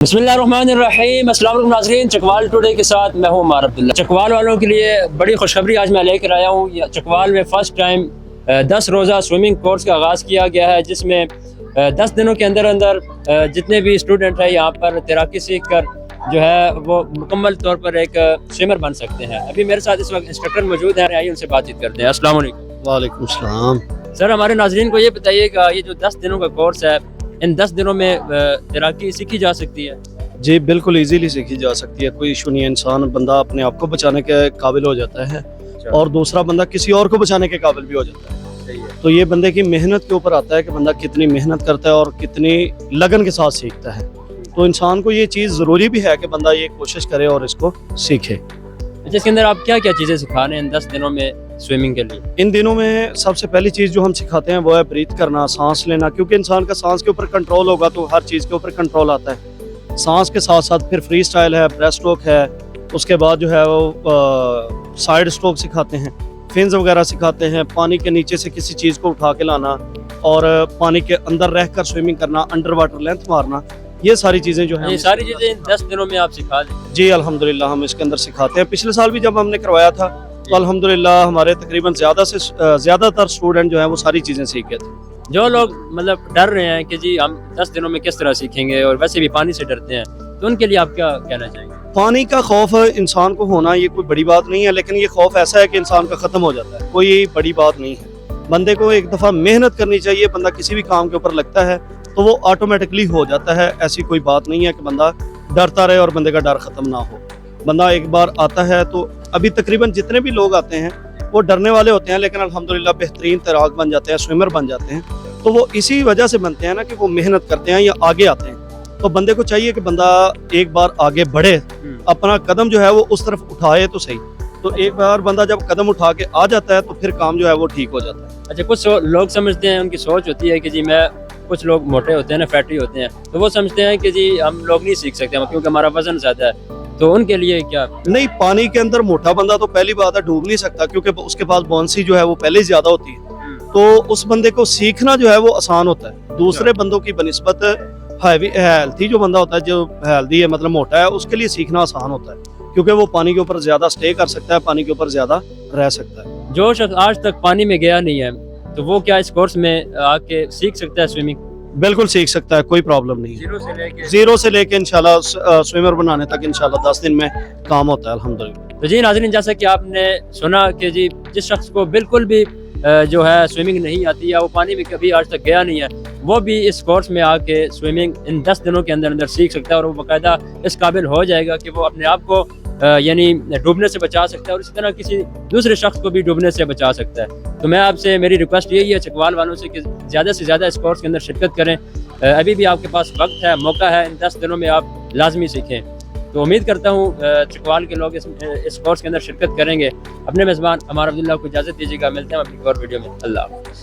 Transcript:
बिस्मिल्लाहिर्रहमानिर्रहीम। अस्सलाम वालेकुम नाज़रीन, चकवाल टुडे के साथ मैं हूं उमर अब्दुल्ला। चकवाल वालों के लिए बड़ी खुशखबरी आज मैं लेकर आया हूं। चकवाल में फ़र्स्ट टाइम 10 रोज़ा स्विमिंग कोर्स का आगाज़ किया गया है, जिसमें 10 दिनों के अंदर अंदर जितने भी स्टूडेंट हैं यहाँ पर तैराकी सीख कर जो है वो मुकम्मल तौर पर एक स्विमर बन सकते हैं। अभी मेरे साथ इस वक्त इंस्ट्रक्टर मौजूद हैं, आइए उनसे बातचीत करते हैं। अस्सलाम वालेकुम। वालेकुम सलाम। सर, हमारे नाज़रीन को ये बताइएगा, ये जो 10 दिनों का कोर्स है, इन 10 दिनों में तैराकी सीखी जा सकती है? जी बिल्कुल इजीली सीखी जा सकती है, कोई इशू नहीं है। इंसान बंदा अपने आप को बचाने के काबिल हो जाता है और दूसरा बंदा किसी और को बचाने के काबिल भी हो जाता है। तो ये बंदे की मेहनत के ऊपर आता है कि बंदा कितनी मेहनत करता है और कितनी लगन के साथ सीखता है। तो इंसान को ये चीज़ ज़रूरी भी है कि बंदा ये कोशिश करे और इसको सीखे। अच्छा, इसके अंदर आप क्या क्या चीज़ें सिखा रहे हैं इन 10 दिनों में स्विमिंग के लिए? इन दिनों में सबसे पहली चीज़ जो हम सिखाते हैं वो है ब्रीथ करना, सांस लेना, क्योंकि इंसान का सांस के ऊपर कंट्रोल होगा तो हर चीज़ के ऊपर कंट्रोल आता है। सांस के साथ साथ फिर फ्री स्टाइल है, ब्रेस्ट स्ट्रोक है, उसके बाद जो है वो साइड स्ट्रोक सिखाते हैं, फिन्स वगैरह सिखाते हैं, पानी के नीचे से किसी चीज़ को उठा के लाना और पानी के अंदर रह कर स्विमिंग करना, अंडर वाटर लेंथ मारना, ये सारी चीज़ें जो है ये सारी चीज़ें इन 10 दिनों में आप सिखा दें? जी अल्हम्दुलिल्लाह हम इसके अंदर सिखाते हैं। पिछले साल भी जब हमने करवाया था तो अल्हम्दुलिल्लाह हमारे तकरीबन ज़्यादातर स्टूडेंट जो है वो सारी चीज़ें सीख गए थे। जो लोग मतलब डर रहे हैं कि जी हम 10 दिनों में किस तरह सीखेंगे और वैसे भी पानी से डरते हैं, तो उनके लिए आप क्या कहना चाहेंगे? पानी का खौफ इंसान को होना ये कोई बड़ी बात नहीं है, लेकिन ये खौफ ऐसा है कि इंसान का ख़त्म हो जाता है, कोई बड़ी बात नहीं है। बंदे को एक दफ़ा मेहनत करनी चाहिए। बंदा किसी भी काम के ऊपर लगता है तो वो ऑटोमेटिकली हो जाता है। ऐसी कोई बात नहीं है कि बंदा डरता रहे और बंदे का डर ख़त्म ना हो। बंदा एक बार आता है तो अभी तकरीबन जितने भी लोग आते हैं वो डरने वाले होते हैं, लेकिन अल्हम्दुलिल्लाह बेहतरीन तैराक बन जाते हैं, स्विमर बन जाते हैं। तो वो इसी वजह से बनते हैं ना कि वो मेहनत करते हैं या आगे आते हैं। तो बंदे को चाहिए कि बंदा एक बार आगे बढ़े, अपना कदम जो है वो उस तरफ उठाए तो सही। तो एक बार बंदा जब कदम उठा के आ जाता है तो फिर काम जो है वो ठीक हो जाता है। अच्छा, कुछ लोग समझते हैं, उनकी सोच होती है कि जी कुछ लोग मोटे होते हैं ना, फैटी होते हैं, तो वो समझते हैं कि जी हम लोग नहीं सीख सकते क्योंकि हमारा वजन ज़्यादा है। तो उनके लिए क्या? नहीं, पानी के अंदर मोटा बंदा तो पहली बात है डूब नहीं सकता, क्योंकि उसके पास बॉन्सी जो है वो पहले ही ज्यादा होती है। तो उस बंदे को सीखना जो है वो आसान होता है। दूसरे बंदों की बनिस्बत हेल्थी जो बंदा होता है, जो हेल्दी है मतलब मोटा है, उसके लिए सीखना आसान होता है, क्योंकि वो पानी के ऊपर ज्यादा स्टे कर सकता है, पानी के ऊपर ज्यादा रह सकता है। जो शख्स आज तक पानी में गया नहीं है तो वो क्या इस कोर्स में आके सीख सकता है स्विमिंग? बिल्कुल सीख सकता है, कोई प्रॉब्लम नहीं है। जीरो से लेके इंशाल्लाह स्विमर बनाने तक इंशाल्लाह 10 दिन में काम होता है अल्हम्दुलिल्लाह। तो जी नाज़रीन, जैसा कि आपने सुना कि जी जिस शख्स को बिल्कुल भी जो है स्विमिंग नहीं आती या वो पानी में कभी आज तक गया नहीं है, वो भी इस कोर्स में आके स्विमिंग इन 10 दिनों के अंदर अंदर सीख सकता है और वो बाकायदा इस काबिल हो जाएगा कि वो अपने आप को यानी डूबने से बचा सकता है और इसी तरह किसी दूसरे शख्स को भी डूबने से बचा सकता है। तो मैं आपसे, मेरी रिक्वेस्ट यही है चकवाल वालों से कि ज़्यादा से ज़्यादा इस कोर्स के अंदर शिरकत करें। अभी भी आपके पास वक्त है, मौका है, इन 10 दिनों में आप लाजमी सीखें। तो उम्मीद करता हूँ चकवाल के लोग इस कोर्स के अंदर शिरकत करेंगे। अपने मेज़बान उमर अब्दुल्ला को इजाज़त दीजिएगा, मिलते हैं अपनी एक और वीडियो में। अल्लाह हाफ़िज़।